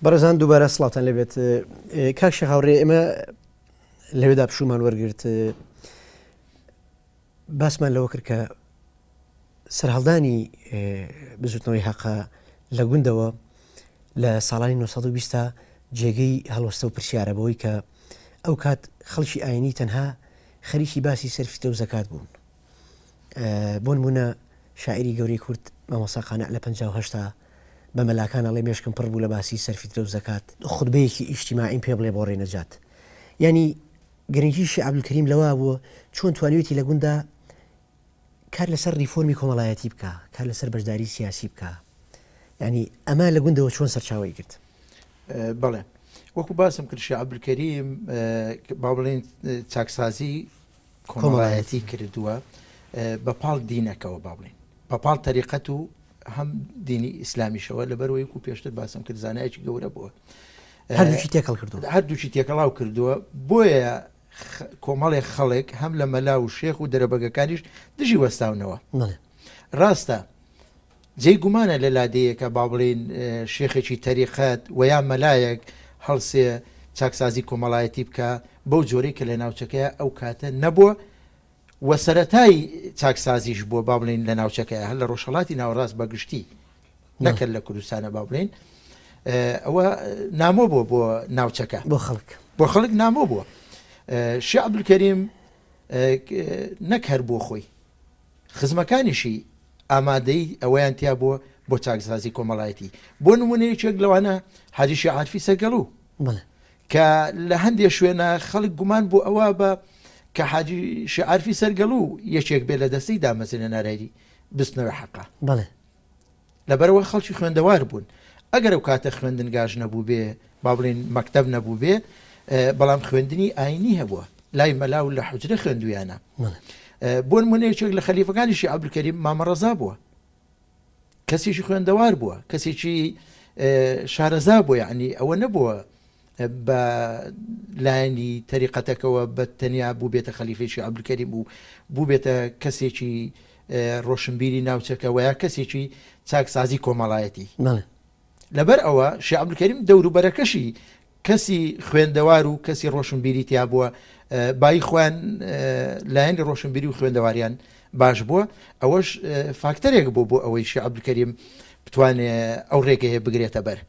بەڕێزان دووبارە سڵاوتان لەبێت. کاک شێخ هاوڕێ ئێمە لەوێدا پشومان وەرگرت باسمان لەوە کرد کە سەرهەڵدانی بزوتنەوەی حەقە لە گوندەوە لە ساڵانی 1920 جێگەی هەڵوەستە و پرسیارە بەوەی کە ئەو کات خەڵکی ئاینی تەنها خەریکی باسی سەرفیتە و زەکات بوون. بۆ نمونە شاعری گەورەی کورد مامۆستا قانع لە 58 بە مەلاکان ئەڵێ مێشکم پڕ بوو لە باسی سەرفیتە و زەکات، خوتبەیەکی ئیجتیماعیم پێ بڵێ بۆ ڕێنەجات. ینی گرنگی شێخ عەبدولکەریم لەوە بووە چۆن توانیوێتی لە گوندا کار لەسەر ریفۆرمی کۆمەڵایەتی بکە، کار لەسەر بەشداری سیاسی بکە. ینی ئەمە لە گوندەوە چۆن سەرچاوەی کرد؟ بەڵێ وەکو باسم کرد شێخ عەبدولکەریم با بڵێن چاکسازی کۆمەڵایەتی کردووە بە پاڵ دینەکەەوە، با بڵێن بە پاڵ تەریقەت و هەم دینی ئیسلامیشەوە لەبەرەوەی و پێشتر باسم کرد زانایەکی گەورە بووە، هەردووچی تێکەڵ کردووە، هەردووچی تێکەڵاو کردووە. بۆیە کۆمەڵێک خەڵک هەم لە مەلا و شێخ و دەرەبەگەکانیش دژی وەستاونەوە. ڕاستە جێی گومانە لە لادەیەکە با بڵێن شێخێکی تەریقەت و یا مەلایەک هەڵسێ چاکسازی کۆمەڵایەتی بکە بەو جۆرەی کە لە ناوچەکەیە ئەو کاتە نەبووە و سەرەتای چاکسازیش بووە با بڵێن لە ناوچەکەیە هەر لە ڕۆژهەڵاتی ناوەڕاست بەگشتی نەکرد لە کوردستانە با بڵێن ئەوە نامۆ بووە بۆ ناوچەکە، بۆ خەڵک نامۆ بووە. شێخ عەبدولکەریم نەک هەر بۆ خۆی خزمەکانیشی ئامادەی ئەوەیان تیا بووە بۆ چاکسازی کۆمەڵایەتی. بۆ نمونەیەکێک لەوانە حاجی شێخ عارفی سەرگەڵوو کە لە هەندێک شوێنە خەڵک گومان بوو ئەوە بە کە حاجی شێخ عارفی سەرگەڵوو یەکێک بێ لە دەستەی دامەزرێنە نارێری بستنەوەی حەقە، لەبەرەوە خەڵکی خوێندەوار بوون. ئەگەر ئەو کاتە خوێندنگاش نەبوو بێ با بڵێن مەکتەب نەبوو بێ، بەڵام خوێندنی ئاینی هەبووە لای مەلا و لە حوجرە خوێندویانە. بۆ نمونەیەکێک لە خەلیفەکانی شێخ عەبدولکەریم مامە ڕەزا بووە، کەسێکی خوێندەوار بووە، کەسێکی شارەزا بووە، یعنی ئەوە نەبووە بە لایەنی تەریقەتەکەەوە بە تەنیا بوو بێتە خەلیفەی شێخ عەبدولکەریم و بوو بێتە کەسێکی ڕۆشنبیری ناوچەکە و یا کەسێکی چاکسازی کۆمەڵایەتی. لەبەر ئەوە شێخ عەبدولکەریم دەوروبەرەکەشی کەسی خوێندەوار و کەسی ڕۆشنبیری تیا بووە، بای خۆیان لایەنی ڕۆشنبیری و خوێندەواریان باش بووە. ئەوەش فاکتەرێک بوو بۆ ئەوەی شێخ عەبدولکەریم بتوانێت ئەو ڕێگەیە بگرێتە بەر.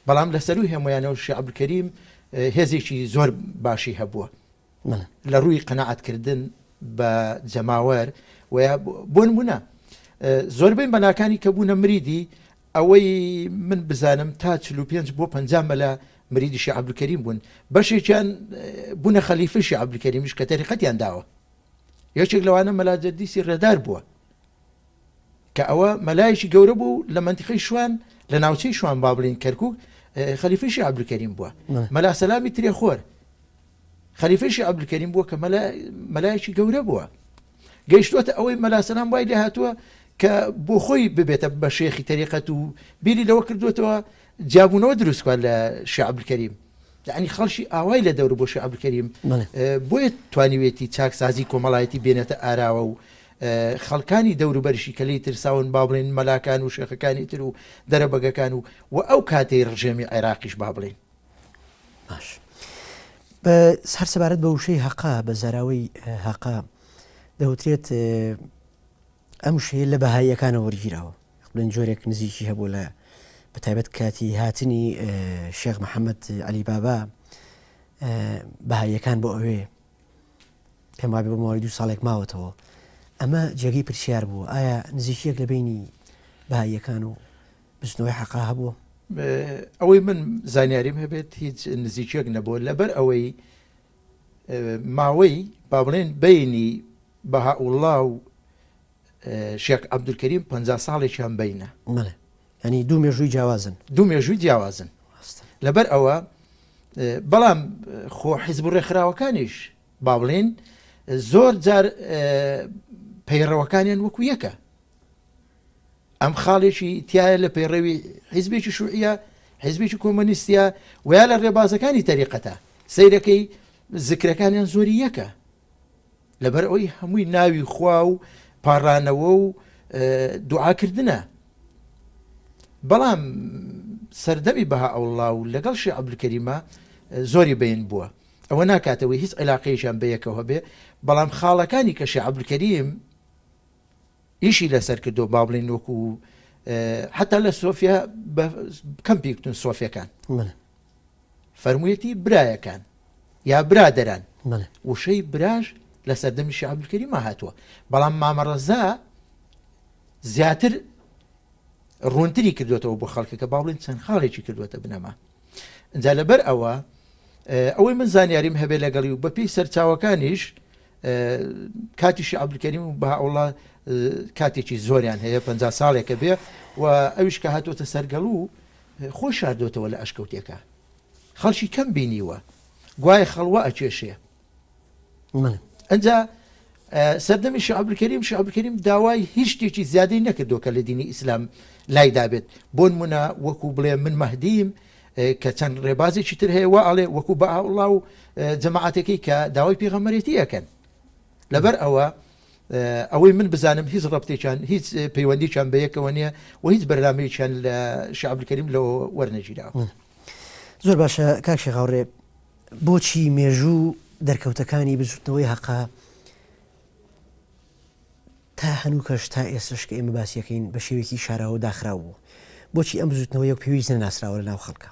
بەڵام لەسەروی هەمویانەوە شێخ عەبدولکەریم هێزێکی زۆر باشی هەبووە لە ڕووی قەناعەتکردن بە جەماوەر. بۆ نمونە زۆربەی مەلاکانی کە بوونە مریدی ئەوەی من بزانم تا 45 بۆ 50 مەلا مریدی شێخ عەبدولکەریم بوون، بەشێکیان بوونە خەلیفەی شێخ عەبدولکەریمیش کە تەریقەتیان داوە. یەکێک لەوانە مەلا جەدیسی ڕێدار بووە کە ئەوە مەلایەکی گەورە بوو لە مەنتیقەی شوان لە ناوچەی شوان با بڵێن کەرکووک، خەلیفەی شێخ عەبدولکەریم بووە. مەلا سەلامی ترێخۆر خەلیفەی شێخ عەبدولکەریم بووە کە مەلایەکی گەورە بووە. گەیشتووەتە ئەوەی مەلا سەلام وای لێ هاتووە کە بۆ خۆی ببێتە بە شێخی تەریقەت و بیری لەوە کردوێتەوە جابوونەوە دروستکە لە شێخ عەبدولکەریم. یعنی خەڵکی ئاوای لە دەور بۆ شێخ عەبدولکەریم بۆیە توانیوێتی چاکسازی کۆمەڵایەتی بێنێتە ئاراوە و خەڵکانی دەوروبەرشی کە لی ترساون با بڵێن مەلاکان و شێخەکانی تر و دەرەبەگەکان و ئەو کاتەی ڕژێمی عێراقیش با بڵێن. باش بە هەر سەبارەت بە وشەی حەقا بە زەراوەی حەقا دەوترێت ئەم شەیە لە بەهاییەکانەوە وەرگیراوە، بڵێن جۆرێک نزیکی هەبوو لە بەتایبەت کاتی هاتنی شێخ محەممەد عەلی بابا بەهاییەکان بۆ ئەوێ پێم وابێ بۆ ماوەی 2 ساڵێک ماوەتەوە. ئەمە جێگەی پرسیار بووە، ئایا نزیکیەک لە بینی بەهاییەکان و بستنەوەی حەقا هەبووە؟ ئەوەی من زانیاریم هەبێت هیچ نزیکیەک نەبووە، لەبەر ئەوەی ماوەی با بڵێن بینی بەهاءوڵڵا و شێخ عەبدولکەریم 50 ساڵێکیان بینە، ینی دوو مێژووی جیاوازن، لەبەر ئەوە بەڵام خۆ حیزب ڕێکخراوەکانیش با بڵێن زۆر جار پەیڕەوەکانیان وەکو یەکە. ئەم خاڵێکی تایە لە پەیڕەوی حیزبێکی شوعیە، حیزبێکی کۆمۆنیستیە ویا لە ڕێبازەکانی تەریقەتە سەیرەکەی زیکرەکانیان زۆری یەکە. لەبەر ئەوەی هەمووی ناوی خوا و پاڕانەوە و دوعاکردنە. بەڵام سەردەمی بەها ئەوڵا و لەگەڵ شێخ عەبدولکەریمە زۆری بین بووە. ئەوە ناکاتەوەی هیچ علاقەیەکیان بەیەکەوە بێ، بەڵام خاڵەکانی کە شێخ عەبدولکەریم ئیشی لەسەر کردو با بڵێن وەکو حتا لە سۆفیا کەمپی کتون سۆفیەکان فەرموویەتی برایەکان یا برادەران وشەی براژ لە سەردەمی شێخ عەبدولکەریمە هاتووە، بەڵام مامەڕەزا زیاتر ڕوونتری کردوێتەوە بۆ خەڵکەکە با بڵێن چەند خاڵێکی کردوێتە بنەما. اینجا لەبەر ئەوەی من زانیاریم هەبێ لەگەڵی و بەپێی سەرچاوەکانیش کاتی شێخ عەبدولکەریم و بەهاوڵا کاتێکی زۆریان هەیە 50 ساڵێکە بێ و ئەویش کە هاتوۆتە سەرگەڵ و خۆی شاردۆتەوە لە ئەشکەوتێکە، خەڵکی کەم بینیوە، گوایە خەڵوە ئەکێشێ. ئەنجا سەردەمی شێخ عەبدولکەریم داوای هیچ شتێکی زیادەی نەکردو کە لە دینی ئیسلام لای دابێت. بۆ نمونە وەکو بڵێ من مەهدیم کە چەند ڕێبازێکی تر هەیە وا ئەڵێ وەکو بەهاوڵا و جەماعەتێکەی کە داوای پێغەمبەرێتی ئەکەن. لەبەر ئەوەی من بزانم هیچ ڕەبتێکیان هیچ پەیوەندییان بەیەکەوە نییە و هیچ بەرنامەیەکیان لە شێخ عەبدولکەریم لەوە وەرنەگیراوە. زۆر باشە کاک شێخ هاوڕێ، بۆچی مێژوو دەرکەوتەکانی بزوتنەوەی حەقا تا هەنوو کەش تا ئێستش کە ئێمە باسیەکەین بە شێوێکی شاراوە داخراو بوو، بۆچی ئەم بزوتنەوەی یەک پێویست نەناسراوە لە ناو خەڵکە،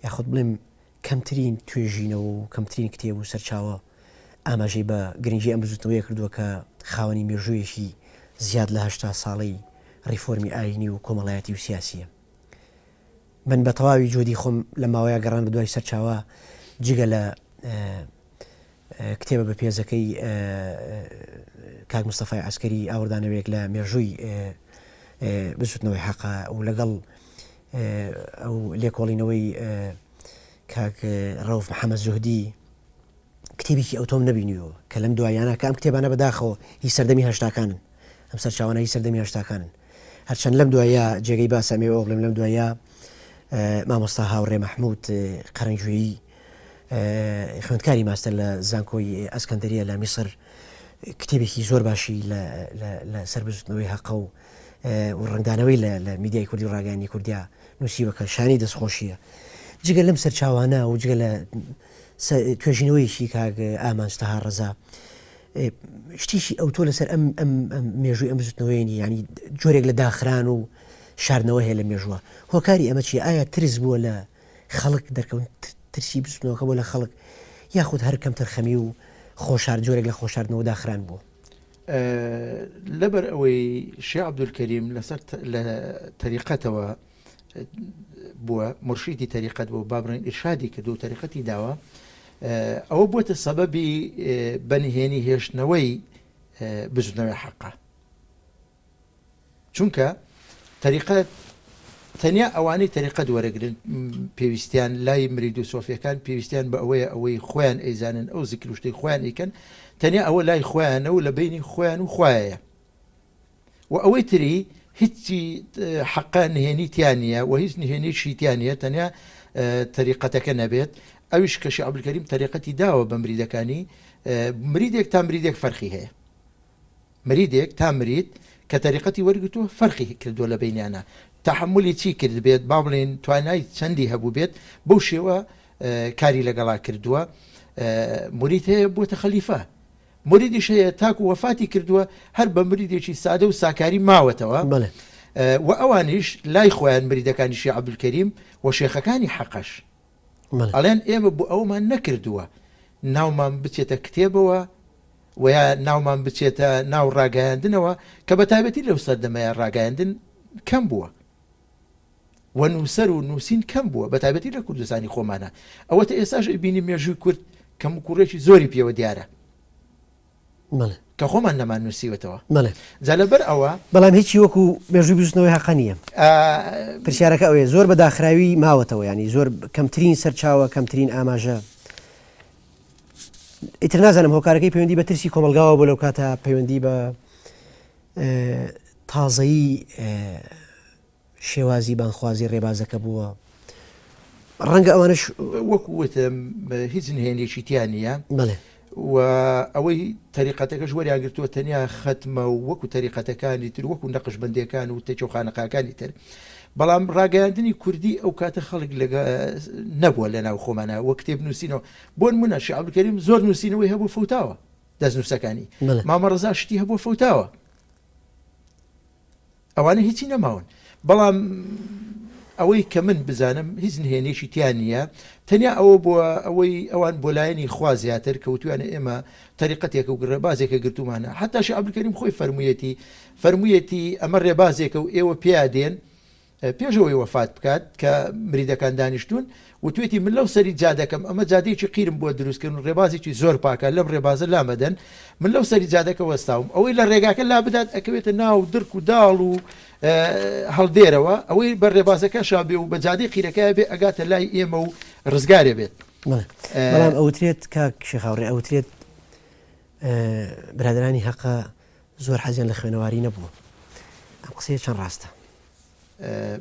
یاخود بڵێم کەمترین توێژینەوە و کەمترین کتێب و سەرچاوە ئاماژەی بە گرنگی ئەم بزوتنەوەی کردووە کە خاوەنی مێژوویەکی زیاد لە 80 ساڵی ڕیفۆرمی ئاینی و کۆمەڵایەتی و سیاسیە. من بە تەواوی جۆدی خۆم لە ماوەیە گەڕان بە دوای سەرچاوە جگە لە کتێبە بە پێزەکەی کاک مستەفای عەسکەری ئاوردانەوەیەک لە مێژووی بزوتنەوەی حەقا و لەگەڵ ئەو لێکۆڵینەوەی کاک ڕەوف محەممەد زوهدی کتێبێکی ئەو تۆم نەبینیەوە کە لەم دوایانە کە ئەم کتێبانە بەداخەوە هی سەردەمی هەشتاکانن، ئەم سەرچاوانە هی سەردەمی هەشتاکانن، هەرچەند لەم دوایە جێگەی باسەمێەوە بڵێم لەم دوایە مامۆستا هاوڕێ مەحموود قەرەنجوویی خوێندکاری ماستەر لە زانکۆی ئەسکەندەریە لە میسر کتێبێکی زۆر باشی لە سەر بزوتنەوەی حەقە و ڕنگدانەوەی لە میدیای کوردی و ڕاگەیاندنی کوردیا نووسیوە کە شانی دەستخۆشیە. جگە لەم سەرچاوانە و جگە لە توێژینەوەیشی کاک ئامانستەها ڕەزا شتیشی ئەوتۆ لەسەر ئەم مێژووی ئەم بزوتنەوەیانی ینی جۆرێک لە داخران و شاردنەوە هەیە لە مێژووە. هۆکاری ئەمە چی؟ ئایا ترس بووە لە خەڵک دەرکەون ترسی بزوتنەوەکە بۆ لە خەڵک یاخود هەر کەم تەرخەمی و خۆشار جۆرێک لە خۆشاردنەوە داخران بوو؟ لەبەر ئەوەی شێخ عەبدولکەریم لەسەر لە تەریقەتەوە بووە، مرشیدی تەریقەت بوو، با بڵێن ئیرشادی کردو و تەریقەتی داوە، ئەوە بووەتە سەبەبی بەنهێنی هێشتنەوەی بزوتنەوەی حەقا. چونکە تەریقەت تەنیا ئەوانەی تەریقەت وەرەگرن پێویستیان لای مرید و سۆفیەکان پێویستیان بە ئەوەی خۆیان ئەیزانن ئەو زیکر و شتەی خۆیان ئەیکەن، تەنیا ئەوە لای خۆیانە و لە بینی خۆیان و خوایە و ئەوەی تری هیچی حەقا نهێنیتیان نیە و هیچ نهێنیشی تیان نیە، تەنیا تەریقەتەکە نەبێت. ئەویش کە شێخ عەبدولکەریم تەریقەتی داوە بە مریدەکانی، مریدێک تا مریدێک فەرقی هەیە، مریدێک تا مرید کە تەریقەتی وەرگتووە فەرقی کردووە لە بینیانە، تحملی چی کرد بێت با بڵێن توانای چەندی هەبوو بێت بەو شێوە کاری لەگەڵا کردووە. مرید هەیە بۆتە خەلیفە، مریدیش هەیە تاکو وەفاتی کردووە هەر بە مریدێکی سادە و ساکاری ماوەتەوە و ئەوانیش لای خۆیان مریدەکانی شێخ عەبدولکەریم و شێخەکانی حەقەش ئەڵێن ئێمە بۆ ئەومان نەکردووە ناومان بچێتە کتێبەوە و یا ناومان بچێتە ناو ڕاگەیاندنەوە کە بە تایبەتی لەو سەردەمەیە ڕاگەیاندن کەم بووە و نووسەر و نووسین کەم بووە بە تایبەتی لە کوردستانی خۆمانە. ئەوەتە ئێستاش بینی مێژووی کورد کەم و کوڕێکی زۆری پێوە دیارە کە خۆمان نەمان نووسیوەتەوە. جا لەبەر ئەوە بەڵام هیچی وەکو مێژووی بزوتنەوەی حەقا نییە. پرسیارەکە ئەوەیە زۆر بە داخراوی ماوەتەوە، ینی زۆر کەمترین سەرچاوە کەمترین ئاماژە. ئیتر نازانم هۆکارەکەی پەیوەندی بە ترسی کۆمەلگاوە بۆ لەو کاتە پەیوەندی بە تازەیی شێوازی بانخوازی ڕێبازەکە بووە. ڕەنگە ئەوانش وەکووتم هیچ نهێنێکی تیان نییە و ئەوەی تەریقەتەکەش وەریانگرتووە تەنیا خەتمە و وەکو تەریقەتەکانی تر وەکو نەقشبەندیەکان و تەچۆخانەقاکانی تر، بەڵام ڕاگەاندنی کوردی ئەو کاتە خەڵک نەبووە لە ناو خۆمانە وە کتێب نووسینەوە بۆ نمونە شێخ عەبدولکەریم زۆر نووسینەوەی هەبوو فەوتاوە دەستنووسەکانی مامە ڕەزا شتی هەبوو فەوتاوە ئەوانە هیچی نەماون بەڵام ئەوەی کە من بزانم هیچ نهێنێکی تیان نییە تەنیا ئەوە بووە ئەوەی ئەوان بۆ لایەنی خوا زیاتر کەوتویانە ئێمە تەریقەتێکە و ڕێبازێکە گرتومانە حتا شێخ عەبدولکەریم خۆی فەرموویەتی ئەمە ڕێبازێکە و ئێوە پێیا دێن پێشەوەی وەفات بکات کە مریدەکان دانیشتون و توێتی من لەو سەری جادەکەم ئەمە جادەیەکی قیرم بۆ دروستکردن ڕێبازێکی زۆر پاکە لەم ڕێبازە لامەدەن من لەو سەری جادەکە وەستاوم ئەوەی لە ڕێگاکە لا بدات ئەکەوێتە ناو درک و داڵ و هەڵدێرەوە ئەوەی بە ڕێبازەکە شابێ و بە جادەی قیرەکەی بێ ئەگاتە لای ئێمە و ڕزگارێ بێت بەڵام ئەوترێت کاک شێخاوڕێ ئەوترێت برادرانی حەقە زۆر حەزیان لە خوێنەواری نەبووە ئەم قسەیە چەند ڕاستە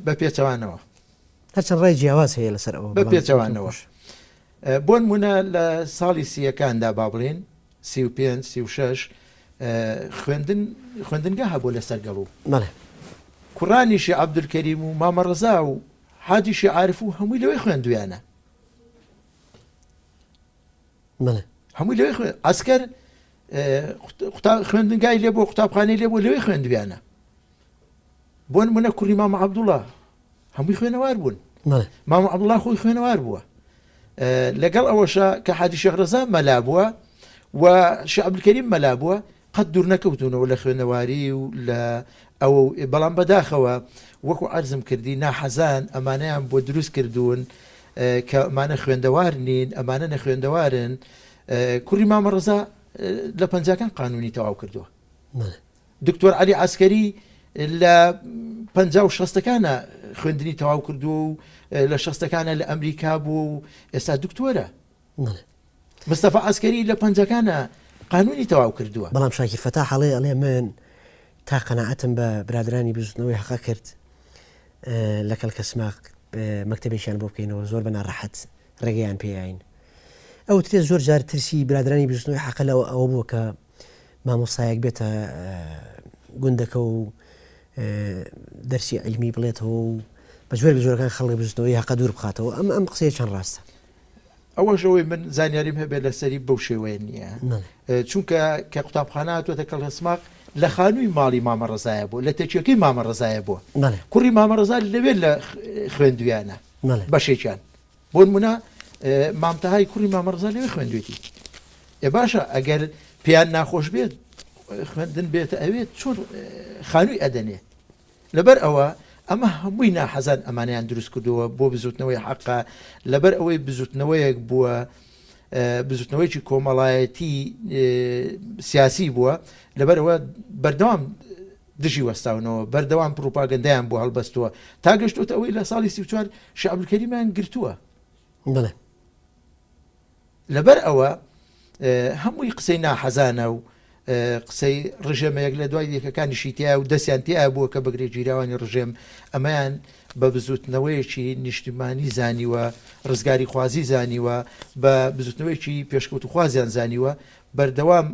بە پێچەوانەوە هەرچەند ڕای جیاواز هەیە لەسەر ئەوە بە پێچەوانەوە بۆ نمونە لە ساڵی سیەکاندا با بڵێن 35 36 خوێندنگە هەبوو لەسەر گەڵوو کوڕانی شێخ عەبدولکەریم و مامە ڕەزا و حاجی شێخ عارف و هەمووی لەوەی خوێندویانە هەمووی لەوەی عەسکەر خوێندنگای لێ بۆ قوتابخانەی لێ بۆ لەوەی خوێندویانە بۆ نمونە کوڕی مامە عەبدوڵڵا هەمووی خوێنەوار بوون مامە عەبدوڵڵا خۆی خوێنەوار بووە لەگەڵ ئەوەشە کە حاجی شێخ ڕەزا مەلا بووە و شێخ عەبدولکەریم مەلا بووە قەت دوور نەکەوتونەوە لە خوێنەواری و لە ئەوە بەڵام بەداخەوە وەکو عەرزم کردی ناحەزان ئەمانەیان بۆ دروست کردوون کە ئەمانە خوێندەوار نین ئەمانە نەخوێندەوارن کوڕی مامە ڕەزا لە پەنجاکان قانونی تەواو کردووە دکتۆر عەلی عەسکەری لە 50 و 60ەکانە خوێندنی تەواو کردووە و لە 60ەکانە لە ئەمریکا بوو و ئێستا دکتۆرە مستەفا عەسکەری لە 50ەکانە قانونی تەواو کردووە بەڵام شاکر فەتا حەڵێ ئەڵێ من تا قەناعەتم بە برادرانی بزوتنەوەی حەقە کرد لە کەلکەسماق مەکتەبێکیان بۆ بکەینەوە زۆر بە ناڕەحەت ڕێگەیان پێیاین ئەو ترێ زۆر جار ترسی برادرانی بزوتنەوەی حەقە لەوە ئەوە بووە کە مامۆستایەک بێتە گوندەکە و دەرسی عیلمی بڵێتەوە و بە جۆرێک جۆرەکان خەڵکی بزوتنەوەی حەقە دوور بخاتەوە ئەم قسەیە چەند ڕاستە ئەوەشەوەی من زانیاریم هەبێت لەسەری بەو شێوەیە نییە چونکە کە قوتابخانە هاتووەتە کەڵکەسماق لە خانووی ماڵی مامە ڕەزایە بوو لە تەچیەکەی مامە ڕەزایە بووە کوڕی مامە ڕەزا لەوێت لە خوێندویانە بەشێکیان بۆ نمونە مامتەهای کوڕی مامە ڕەزا لەوێ خوێندوێتی باشە ئەگەر پێیان ناخۆش بێت خوێندن بێتە ئەوێت چۆن خانووی ئەدەنێ لەبەر ئەوە ئەمە هەمووی ناحەزان ئەمانیان دروست کردووە بۆ بزوتنەوەی حەقە لەبەر ئەوەی بزوتنەوەیەک بووە بزوتنەوەیکی کۆمەڵایەتی سیاسی بووە لەبەر ئەوە بەردەوام دژی وەستاونەوە بەردەوام پروپاگەندایان بۆ هەڵبەستووە تا گەشتوتە ئەوەی لە ساڵی 34 شێخ عەبدولکەریمیان گرتووە لەبەر ئەوە هەمووی قسەی ناحەزانە و قسەی ڕژێمەیەک لە دوای دیکەکانی شیتیا و دەستیان تیا بووە کە بەگرێ گیراوانی ڕژێم ئەمەیان بە بزوتنەوەیەکی نیشتیمانی زانیوە ڕزگاری خوازی زانیوە بە بزوتنەوەیکی پێشکەوت و خوازیان زانیوە بەردەوام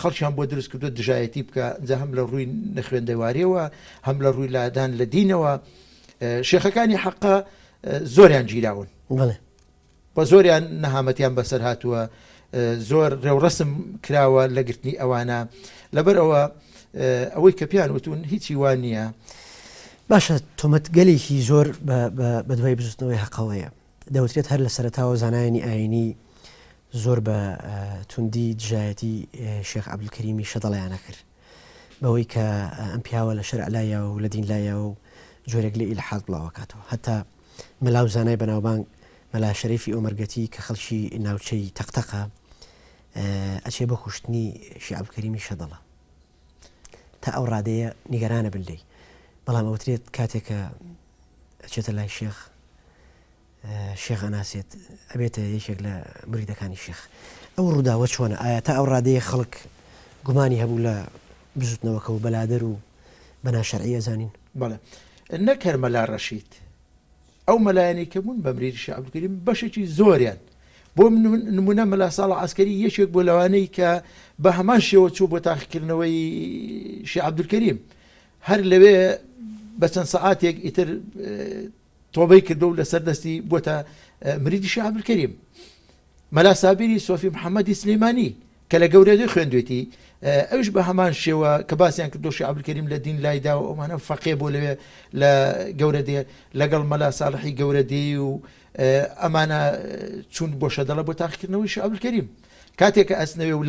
خەڵکیان بۆ دروست کردو دژایەتی بکە جا هەم لە ڕووی نەخوێندەواریەوە هەم لە ڕووی لادان لە دینەوە شێخەکانی حەقە زۆریان گیراون بە زۆریان نەهامەتیان بەسەر هاتووە زۆر ڕێوڕەسم کراوە لە گرتنی ئەوانە لەبەر ئەوە ئەوەی کە پیان وتون هیچی وان نییە باشە تۆمەتگەلێکی زۆر بە دوای بزوتنەوەی حەقەوەیە دەوترێت هەر لە سەرەتاوە زانایانی ئاینی زۆر بە توندی دژایەتی شێخ عەبدولکەریمی شەدەڵیانە کرد بەوەی کە ئەم پیاوە لە شەرع لایە و لە دین لایە و جۆرێک لە ئیلحاد بڵاوەکاتەوە هەتا مەلاو زانای بەناوبانگ مەلا شەریفی ئۆمەرگەتی کە خەڵکی ناوچەی تەقتەقە ئەچێ بە خوشتنی شێخ عەبدولکەریمی شەدەڵە تا ئەو ڕادەیە نیگەرانە بن لێی بەڵام ئەوترێت کاتێکە ئەچێتە لای شێخ ئەناسێت ئەبێتە یەکێک لە مریدەکانی شێخ ئەو ڕووداوە چۆنە ئایا تا ئەو ڕادەیە خەڵک گومانی هەبوو لە بزوتنەوەکە و بەلادەر و بەنا شەرعی ئەزانین بەڵێ نەکەر مەلا ڕەشید ئەو مەلایەنی کە بوون بە مریدی شێخ عەبدولکەریم بەشێکی زۆریان بۆ نمونە مەلا ساڵح عەسکەری یەکێک بۆ لەوانەی کە بە هەمان شێوە چوو بۆ تاقیکردنەوەی شێخ عەبدولکەریم هەر لەوێ بە چەند سەعاتێک ئیتر تۆبەی کردو و لەسەر دەستی بۆتە مریدی شێخ عەبدولکەریم. مەلا سابیری سۆفی محەممەدی سلەیمانی کە لە گەورەدەی خوێندوێتی ئەوش بە هەمان شێوە کە باسییان کردو شێخ عەبدولکەریم لە دین لایدا و ئەمانە فەقێ بۆ لەوێ لە گەورەدێ لەگەڵ مەلا ساڵحی گەورەدەی و ئەمانە چون بۆ شەدەڵە بۆ تاقیکردنەوەی شێخ عەبدولکەریم. کاتێککە ئەسنەوێ و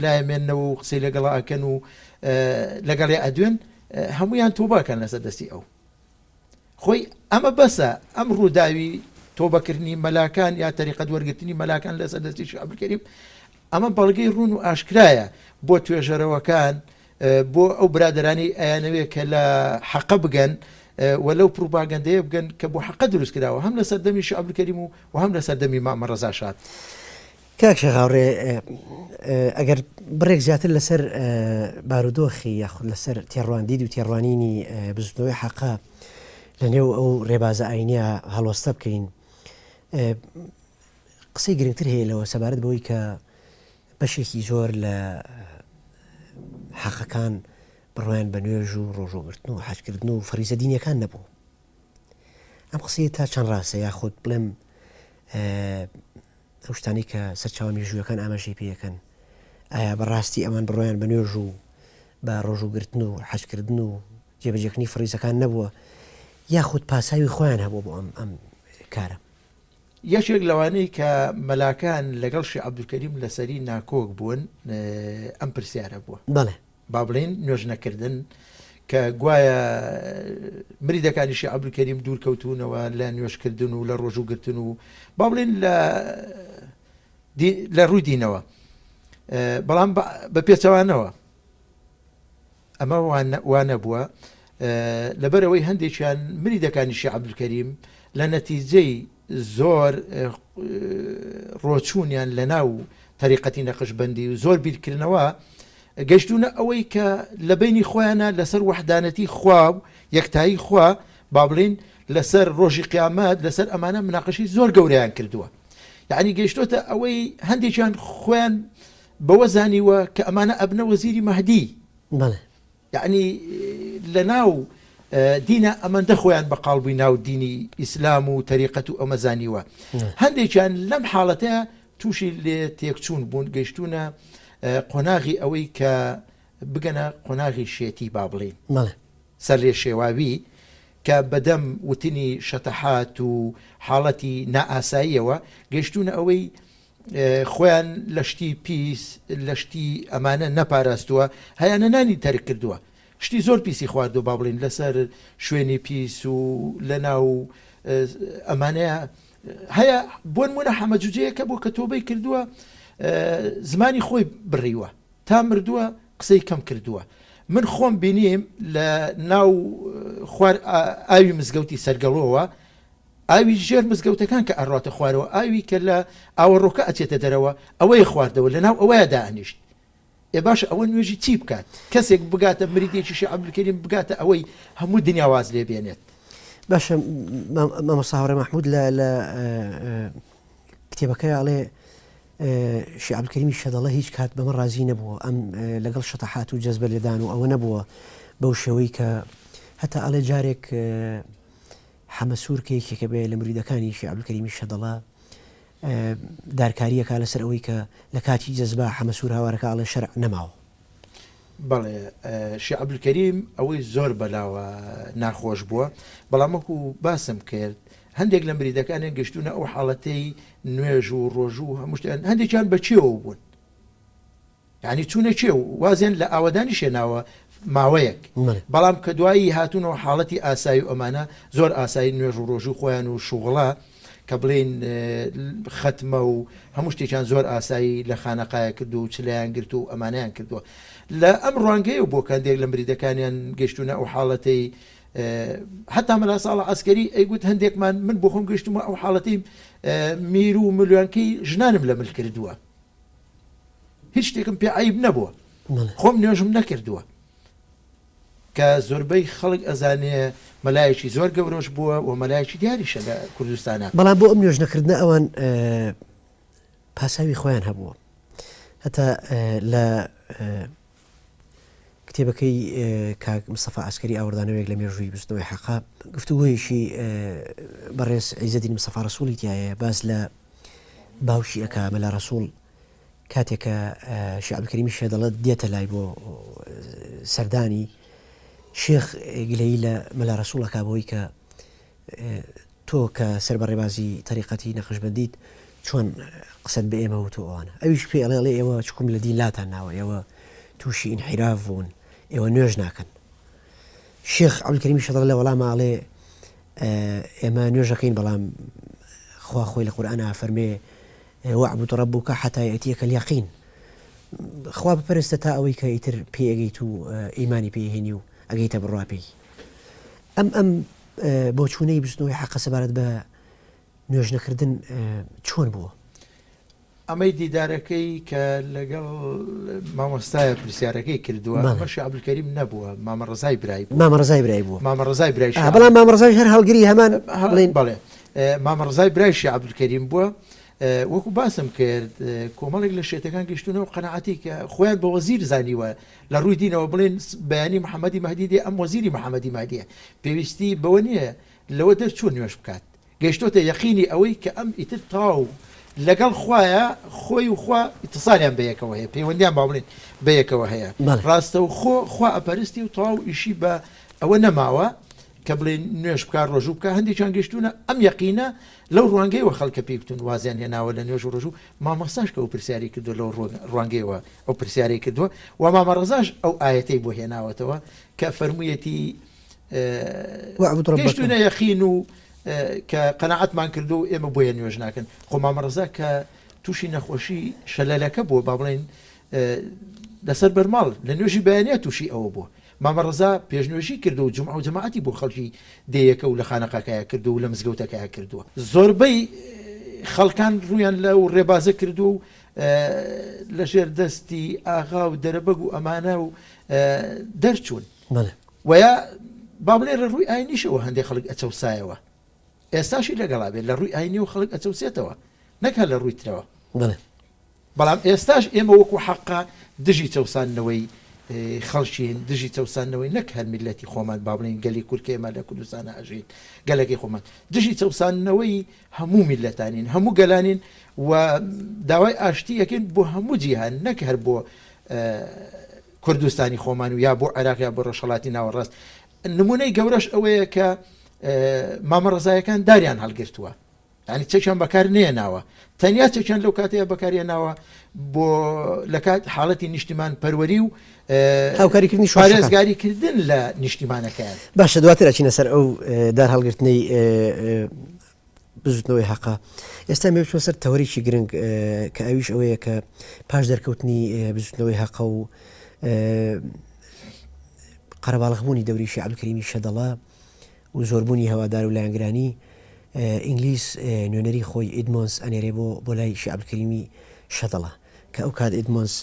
لایەمێننەوە و قسەی لەگەڵا ئەکەن و لەگەڵێ ئەدوێن هەمویان تۆباکەن لەسەر دەستی ئەو. خۆی ئەمە بەسە ئەم ڕووداوی تۆبەکردنی مەلاکان یا تەریقەت وەرگرتنی مەلاکان لەسەر دەستی شێخ عەبدولکەریم ئەمە بەڵگەی ڕوون و ئاشکرایە بۆ توێژەرەوەکان بۆ ئەو برادرانی ئەیانەوێت کە لە حەقە بگەن وەلەو پروپاگەندەیە بگەن کە بۆ حەقە دروست کراوە هەم لە سەردەمی شێخ عەبدولکەریم و هەم لە سەردەمی مامە ڕەزا شاد. کاک شێخ هاوڕێ ئەگەر بڕێک زیاتر لەسەر بارودۆخی یاخود لەسەر تێڕواندید و تێڕوانینی بزوتنەوەی حەقە لە نێو ئەو ڕێبازە ئاینیە هەڵوەستە بکەین، قسەی گرنگتر هەیە لەوە سەبارەت بەوەی کە بەشێکی زۆر لە حەقەکان بڕوایان بە نوێژ و ڕۆژۆگرتن و حەجکردن و فەریزە دینیەکان نەبوو. ئەم قسەیە تا چەند ڕاستە یاخود بڵێم ئەو شتانی کە سەرچاوە مێژوویەکان ئاماژەی پێیەکەن ئایا بەڕاستی ئەمان بڕوایان بە نوێژ و بە ڕۆژوگرتن و حەجکردن و جێبەجێکردنی فەریزەکان نەبووە یاخود پاساوی خۆیان هەبوو بۆ ئەم کارە؟ یەکێک لەوانەی کە مەلاکان لەگەڵ شێخ عەبدولکەریم لەسەری ناکۆک بوون ئەم پرسیارە بووە. بەڵێ با بڵێن نوێژ نەکردن کە گوایە مریدەکانی شێخ عەبدولکەریم دوورکەوتونەوە لە نوێژکردن و لە ڕۆژوگرتن و با بڵێن لە ڕووی دینەوە، بەڵام بە پێچەوانەوە ئەمە وانە بووە لەبەرەوەی هەندێکیان مریدەکانی شێخ عەبدولکەریم لە نەتیجەی زۆر ڕۆچوونیان لە ناو تەریقەتی نەقشبەندی و زۆر بیرکردنەوە گەشتونە ئەوەی کە لە بینی خۆیانە لەسەر وەحدانەتی خوا و یەکتایی خوا با بڵێن لەسەر ڕۆژی قیامەت لەسەر ئەمانە مناقەشی زۆر گەورەیان کردووە. یعنی گەیشتۆتە ئەوەی هەندێکیان خۆیان بەوە زانیوە کە ئەمانە ئەبنە وەزیری مەهدی. یعنی لە ناو دینە ئەمەندە خۆیان بە قاڵبووی ناو دینی ئیسلام و تەریقەت و ئەمە زانیوە. هەندێکیان لەم حاڵەتەیە تووشی لێ تێکچوون بوون گەیشتونە قۆناغی ئەوەی کە بگەنە قۆناغی شێتی با بڵێن سەر لێ شێواوی کە بەدەم وتنی شەتەحات و حاڵەتی نائاساییەوە گەیشتونە ئەوەی خۆیان لەشتی پیس لەشتی ئەمانە نەپاراستووە هەیانە نانی تەرک کردووە شتی زۆر پیسی خواردو با بڵێن لەسەر شوێنی پیس و لە ناو ئەمانەیە هەیە بۆ نمونە حەمەجوجەیە کە بۆ کە تۆبەی کردووە زمانی خۆی بڕیوە تا مردووە قسەی کەم کردووە. من خۆم بینیم لە ناو خوار ئاوی مزگەوتی سەرگەڵۆوە ئاوی ژێر مزگەوتەکان کە ئەڕاتە خوارەوە ئاوی کە لە ئاوەڕۆکە ئەچێتە دەرەوە ئەوەی خواردەوە لە ناو ئەوەیە دانیشت. باشە ئەوە نوێژی چی بکات؟ کەسێک بگاتە مریدێکی شێخ عەبدولکەریم بگاتە ئەوەی هەموو دنیا واز لێ بێنێت. باشە مامۆستا هاوڕێ مەحموود لە کتێبەکەی ئاڵێ شێخ عەبدولکەریمی شەدەڵە هیچ کات بەمە ڕازی نەبووە ئەم لەگەڵ شەتەحات و جەزبە لێدان و ئەوە نەبووە بەو شێوەی کە هەتا ئاڵێ جارێک حەمەسوورکەیەکێکە بێ لە مریدەکانی شێخ عەبدولکەریمی شەدەڵە دارکاریەکە لەسەر ئەوەی کە لە کاتی جەزبە حەمەسوور هاوارەکە ئاڵێ شەرع نەماوە. بەڵێ شێخ عەبدولکەریم ئەوەی زۆر بەلاوە ناخۆش بووە، بەڵام وەکو باسم کرد هەندێک لە مریدەکانیان گەشتونە ئەو حاڵەتەی نوێژ و ڕۆژ و هەموو شتیان هەندێکیان بەچێوە بوون، یعنی چوونە چێ و وازیان لە ئاوەدانی شێناوە ماوەیەک، بەڵام کە دوایی هاتوونەوە حاڵەتی ئاسایی و ئەمانە زۆر ئاسایی نوێژ و ڕۆژی خۆیان و شوغڵا کە بڵێن ختمە و هەموو شتێکیان زۆر ئاسایی لە خانەقایە کردو و چلایان گرت و ئەمانەیان کردووە. لە ئەم ڕوانگەیە و بۆ کەندێک لە مریدەکانیان گەشتونە ئەو حاڵەتەی حتا مەلا ساڵە عەسکەری ئەیگوت هەندێکمان من بۆ خۆم گەشتمە ئەو حاڵەتی میر و ملیۆنکەی ژنانم لە مل کردووە، هیچ شتێکم پێ عیب نەبووە، خۆم نوێژم نەکردووە کە زۆربەی خەڵک ئەزانێ مەلایەکی زۆر گەورەش بووە و مەلایەکی دیاریشە لە کوردستانە. بەڵام بۆ ئەم نوێژنەکردنە ئەوان پاساوی خۆیان هەبووە. هەتا لە کتێبەکەی کاک مستەفا عسکەری ئاوردانەوەیەک لە مێژووی بستنەوەی حەقا گفتوگۆیەکی بەڕێز عیزەدین مستەفا ڕەسووڵی تایە باس لە باوشی ئەکا مەلا ڕەسووڵ کاتێکە شێخ عەبدولکەریم شێدەڵە دێتە لای بۆ سەردانی شێخ گلەیی لە مەلا ڕەسووڵ ئەکا بۆی کە تۆ کە سەر بە ڕێبازی تەریقەتی نەخشبەندیت چۆن قسەت بە ئێمە و تۆ ئەوانە ئەویش پێ ئەڵێ ئێوە چکوم لە دین لاتان ناوە ئێوە تووشی ئینحیراف بوون ئێوە نوێژ ناکەن شێخ عەبدولکەریم شێدەڵە لە وەڵامە ئەڵێ ئێمە نوێژەکەین بەڵام خوا خۆی لە قورئانە فەرمێ واعبد ربك حتى يأتيك اليقين خوا بپەرستە تا ئەوەی کە ئیتر پێ ئەگەیت و ئیمانی پێهێنی و ئەگەیتە بڕوا پێی ئەم بۆ چوونەی بستنەوەی حەقە سەبارەت بە نوێژ نەکردن چۆن بووە؟ ئەمەی دیدارەکەی کە لەگەڵ مامۆستایە پرسیارەکەی کردووە ئەمە شێخ عەبدولکەریم نەبووە مامە ڕەزای برای بوو مامە ڕەزای برای بووە مامە ڕەزای برای بەڵام مامە ڕەزای هەر هەڵگری هەمان بەڵێ مامە ڕەزای برای شێخ عەبدولکەریم بووە وەکو باسم کرد کۆمەڵێک لە شێتەکان گەشتونەوە قەنەعەتی کە خۆیان بە وەزیر زانیوە لە ڕووی دینەوە بڵێن بەیانی محەممەدی مەهدی دێ ئەم وەزیری محەممەدی مادیە پێویستی بەوە نییە لەوە دەرچوو نوێش بکات گەشتۆتە یەقینی ئەوەی کە ئەم ئیتر تاو لەگەڵ خوایە خۆی و خوا ئیتصالیان بەیەکەوە هەیە پەیوەندیان با بڵێن بەیەکەوە هەیە ڕاستە و خوا ئەپەرستی و تاو ئیشی بە ئەوە نەماوە کە بڵێن نوێش بکار ڕۆژوو بکە هەندێکیان گەشتونە ئەم یەقینە لەو ڕوانگەیەوە خەڵکە پێی بتون وازیان هێناوە لە نوێژ و ڕۆژوو مامۆستاش کە ئەو پرسیاری کردو لەو ڕوانگەیەوە ئەو پرسیاری کردووە و مامە ڕەزاش ئەو ئاەتەی بۆ هێناوەتەوە کە فەرموویەتی گەشتونە یەقین و کە قەنەعەتمان کردو و ئێمە بۆیە نوێژ ناکەن خۆ مامە ڕەزا کە تووشی نەخۆشی شەلەلەکە بووە با بڵێن لەسەر بەرماڵ لە نوێژی بەیانە تووشی ئەوە بووە مامە ڕەزا پێشنوێژی کردو و جومعە و جەماعەتی بۆ خەڵکی دەیەکە و لە خانەقەکەیە کردو و لە مزگەوتەکەیە کردووە زۆربەی خەڵکان ڕویان لە و ڕێبازە کردو و لەژێر دەستی ئاغا و دەرەبەگ و ئەمانە و دەرچوون وەیە با بڵێ لە ڕووی ئاینیشەوە هەندێک خەڵک ئەچەوسایەوە ئێستاشی لەگەڵا بێت لە ڕووی ئاینی و خەڵک ئەچەوسێتەوە نەکە لە ڕووی ترەوە بەڵام ئێستاش ئێمە وەکو حەقا دژی چەوسانەوەی خەڵشین دژی چەوسانەوەی نەک هەر میلەتی خۆمان با بڵێن گەلی کورکە ئێمە لە کوردستانە ئەژین گەلەکەی خۆمان دژی چەوسانەوەی هەموو میلەتانین هەموو گەلانین و داوای ئاشتی یەکەین بۆ هەموو جیهان نەک هەر بۆ کوردستانی خۆمان و یا بۆ عێراق یا بۆ ڕۆژهەڵاتی ناوەڕاست نمونەی گەورەش ئەوەیە کە مامە ڕەزایەکان داریان هەڵگرتووە ینی چێکیان بەکار نێناوە تەنیا چێکیان لەو کاتەیە بەکارێناوە بۆ لە کات حاڵەتی نیشتیمان پەروەری و هاوکاریکردنی شارێزگاریکردن لە نیشتیمانەکەیان باشە دواتر ئەچینە سەر ئەو دار هەڵگرتنەی بزوتنەوەی حەقا ئێستا مێ بچوە سەر تەوەریکی گرنگ کە ئەویش ئەوەیە کە پاش دەرکەوتنی بزوتنەوەی حەقە و قەرەباڵغبوونی دەوری شێخ عەبدولکەریمی شێدەڵە و زۆربوونی هەوادار و لایەنگرانی ئینگلیس نوێنەری خۆی ئیدمۆنس ئەنێرێ بۆ لای شێخ عەبدولکەریمی شێدەڵە کە ئەو کات ئیدمۆنس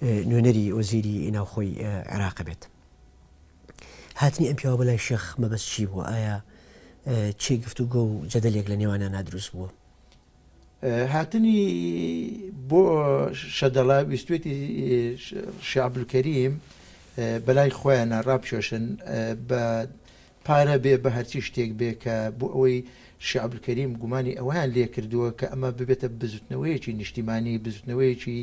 نوێنەری وەزیری ناوخۆی عێراق بێت هاتنی ئەم پیاوە بەلای شێخ مەبەست چی بووە ئایا چی گفتوگۆ و جەدەلێک لە نێوانیان نادروست بووە هاتنی بۆ شەدەڵە ویستوێتی شێخ عەبدولکەریم بەلای خۆیان ڕابشۆشن بە پارە بێ بە هەرچی شتێک بێ کە بۆ ئەوەی شێخ عەبدولکەریم گومانی ئەویان لێ کردووە کە ئەمە ببێتە بزوتنەوەیەکی نیشتیمانی بزوتنەوەیەکی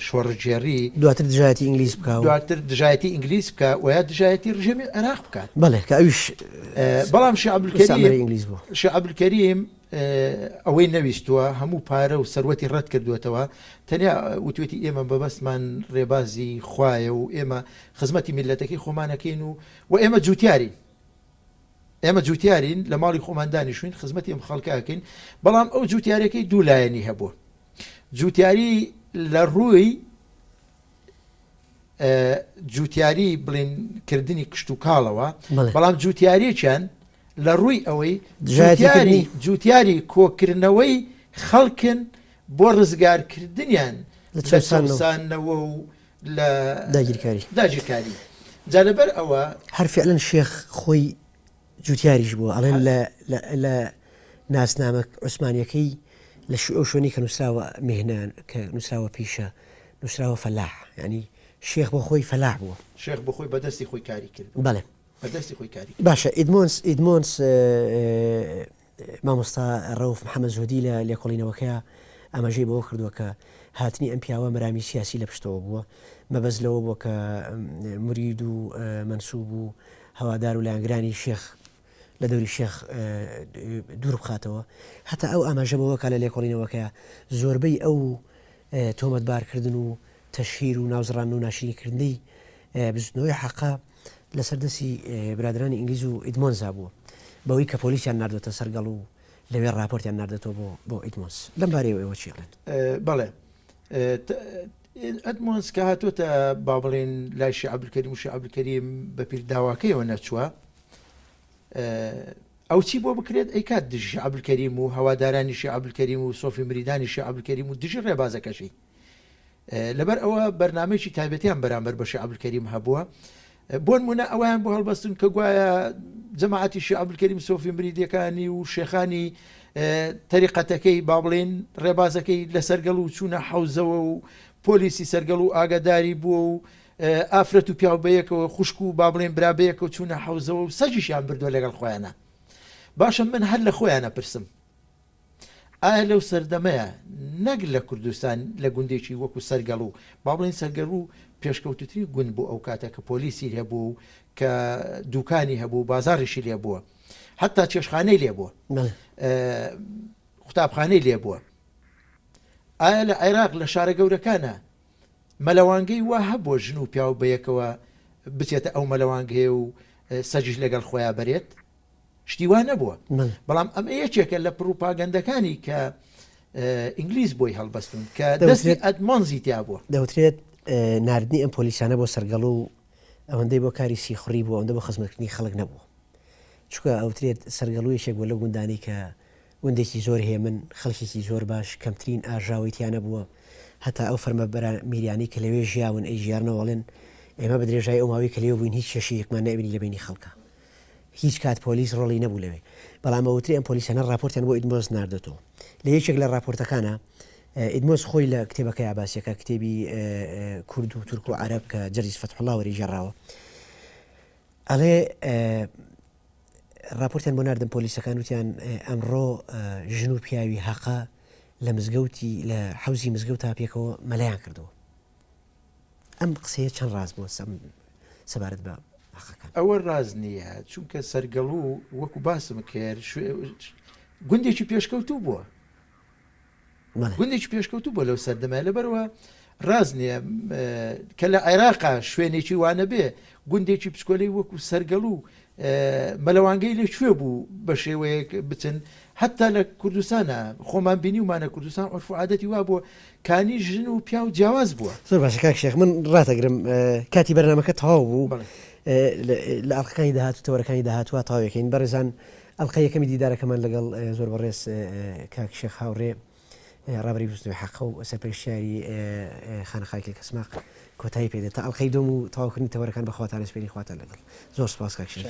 شۆڕژێڕی دواتر دژایەتی ئینگلیز بکات دواتر دژایەتی ئینگلیز بکە ویا دژایەتی ڕژێمی عێراق بکات بەڵێ کە ئەویش بەڵام شێخ عەبدولکەریم ئەوەی نەویستووە هەموو پارە و سەروەتی ڕەت کردوێتەوە تەنیا وتوێتی ئێمە بەبەستمان ڕێبازی خوایە و ئێمە خزمەتی میلەتەکەی خۆمانەکەین و ئێمە جوتیارین لە ماڵی خۆماندانی شوین خزمەتی ئەم خەڵکاکەین بەڵام ئەو جوتیارەکەی دوو لایەنی هەبووە جوتیاری لە ڕووی جوتیاری بڵێن کردنی کشت و کاڵەوە بەڵام جوتیاریەکیان لە ڕووی ئەوەی جوتیاری کۆکردنەوەی خەڵکن بۆ ڕزگارکردنیان لە چەسانەوە و لە داگیرکاری جا لەبەر ئەوە هەر فعلەن شێخ خۆی جوتیاریش بووە ئەڵێن لە ناسنامە عوسمانیەکەی لە ئەو شوێنی کە نووسراوە مێهنان کە نووسراوە پیشە نووسراوە فەلاح ینی شێخ بۆ خۆی فەلاح بووە شێخ بۆ خۆی بەدەستی خۆی کاری کرد بەڵێ بەدەستی خۆی کاری باشە ئیدمۆنس مامۆستا ڕەوف محەممەد زۆدی لە لێکۆڵینەوەکەیە ئاماژەی بەوە کردووە کە هاتنی ئەم پیاوە مەرامی سیاسی لە پشتەوە بووە مەبەز لەوە بووە کە مرید و منسوب و هەوادار و لایەنگرانی شێخ لە دەوری شێخ دوور بخاتەوە هەتا ئەو ئاماژەبەوەکە لە لێکۆڵینەوەکەیە زۆربەی ئەو تۆمەتبارکردن و تەشهیر و ناوزڕان و ناشرینکردنی بزنەوەی حەقا لەسەر دەستی برادرانی ئینگلیز و ئیدمۆنزا بووە بەوەی کە پۆلیسیان ناردوێتە سەرگەڵ و لەوێ راپۆرتیان ناردێتەوە بۆ ئیدمۆنس لەم بارەیەوە ئێوە چێڵێن بەڵێ ئەدمۆنس کە هاتوۆتە با بڵێن لای شێخ عەبدولکەریم و شێخ عەبدولکەریم بە پیرداواکەیەوە نەچووە ئەو چی بۆ بکرێت ئەی کات دژی شێخ عەبدولکەریم و هەوادارانی شێخ عەبدولکەریم و سۆفی مریدانی شێخ عەبدولکەریم و دژی ڕێبازەکەشی لەبەر ئەوە بەرنامەیەکی تایبەتیان بەرامبەر بە شێخ عەبدولکەریم هەبووە بۆ نمونە ئەویان بۆ هەڵبەستن کە گوایە جەماعەتی شێخ عەبدولکەریم سۆفی مریدیەکانی و شێخانی تەریقەتەکەی با بڵێن ڕێبازەکەی لە سەرگەڵ و چوونە حەوزەوە و پۆلیسی سەرگەڵ و ئاگاداری بووە و ئافرەت و پیاوبەیەکەوە خوشک و با بڵێن برابەیەکە و چوونە حەوزەوە و سەجیشیان بردووە لەگەڵ خۆیانە باشە من هەر لە خۆیانە پرسم ئایا لەو سەردەمەیە نەک لە کوردستان لە گوندێکی وەکو سەرگەڵ و با بڵێن سەرگەڕ و پێشکەوتتری گوند بوو ئەو کاتە کە پۆلیسی هەبوو کە دوکانی هەبوو بازاڕیشی لێ بووە حتا چێشخانەی لێ بووە قوتابخانەی لێ بووە ئایا لە عێراق لە شارە گەورەکانە مەلەوانگەی وا هەبووە ژن و پیاو بەیەکەوە بچێتە ئەو مەلەوانگەیە و سەجش لەگەڵ خۆیان بەرێت شتیوان نەبووە بەڵام ئەمە یەکێکە لە پروپاگەندەکانی کە ئینگلیز بۆی هەڵبەستن کە دەستی ئەدمۆنزی تیا بووە دەوترێت نردنی ئەم پۆلیسانە بۆ سەرگەڵ و ئەوەندەی بۆ کاری سیخڕی بوو ئەوەندە بۆ خزمەتکردنی خەڵک نەبووە چونکە ئەوترێت سەرگەڵوویەکێک بۆ لە گوندانی کە گوندێکی زۆر هەیە من خەڵکێکی زۆر باش کەمترین ئاژاویتیانە بووە هەتا ئەو فەرمە بەرە میریانی کە لەوێ ژیاون ئەی ژیارنەوەڵێن ئێمە بە درێژای ئەو ماوەی کە لێوە بووین هیچ کێشەیەکمان نەبینی لە بینی خەڵکە هیچ کات پۆلیس ڕۆڵی نەبوو لەوێ بەڵام ئەوتری ئەم پۆلیسانە راپۆرتیان بۆ ئیدمۆنس ناردێتەوە لە یەکێک لە راپۆرتەکانە ئیدمۆنس خۆی لە کتێبەکەی ئاباسیەکە کتێبی کورد و تورک و عەرەب کە جەرجیس فەتحوڵڵا وەریژێڕاوە ئەڵێ راپۆرتیان بۆ ناردن پۆلیسەکان وتیان ئەمڕۆ ژن و پیاوی حەقا لە مزگەوتی لە حەوزی مزگەوت تا پێکەوە مەلایان کردەوە ئەم قسەیە چەند ڕاز بووە سەبارەت بە ئەوە ڕاز نییە چونکە سەرگەڵ و وەکو باسم کرد گوندێکی پێشکەوتوو بووە گوندێکی پێشکەوتوو بۆ لەو سەردەمای لەبەرەوە ڕاز نییە کە لە عێراقا شوێنێکی وانە بێ گوندێکی پسکۆلەی وەکو سەرگەڵ و مەلەوانگەی لەکوێ بوو بە شێوەیەک بچن حتا لە کوردستانە خۆمان بینی ومانە کوردستان عرف و عادەتی وا بووە کانی ژن و پیا و جیاواز بووە زۆر باشە کاک شێخ من ڕاتەگرم کاتی بەرنامەکە تەواو بوو لە ئەڵلقەکانی داهات و تەوەرەکانی داهاتوە تاوێکین بەڕێزان ئەڵلقە یەکەمی دیدارەکەمان لەگەڵ زۆر بەڕێز کاک شێخ هاوڕێ ڕابری بستنەوەی حەقە و سەرپەرشتیاری خانەخای کەسماق کۆتایی پێدێت تا ئەڵلقەی دۆم و تەواوکردنی تەوەرەکان بەخواتان سپێری خواتە لەگەڵ زۆر سپاس کاک شێخ.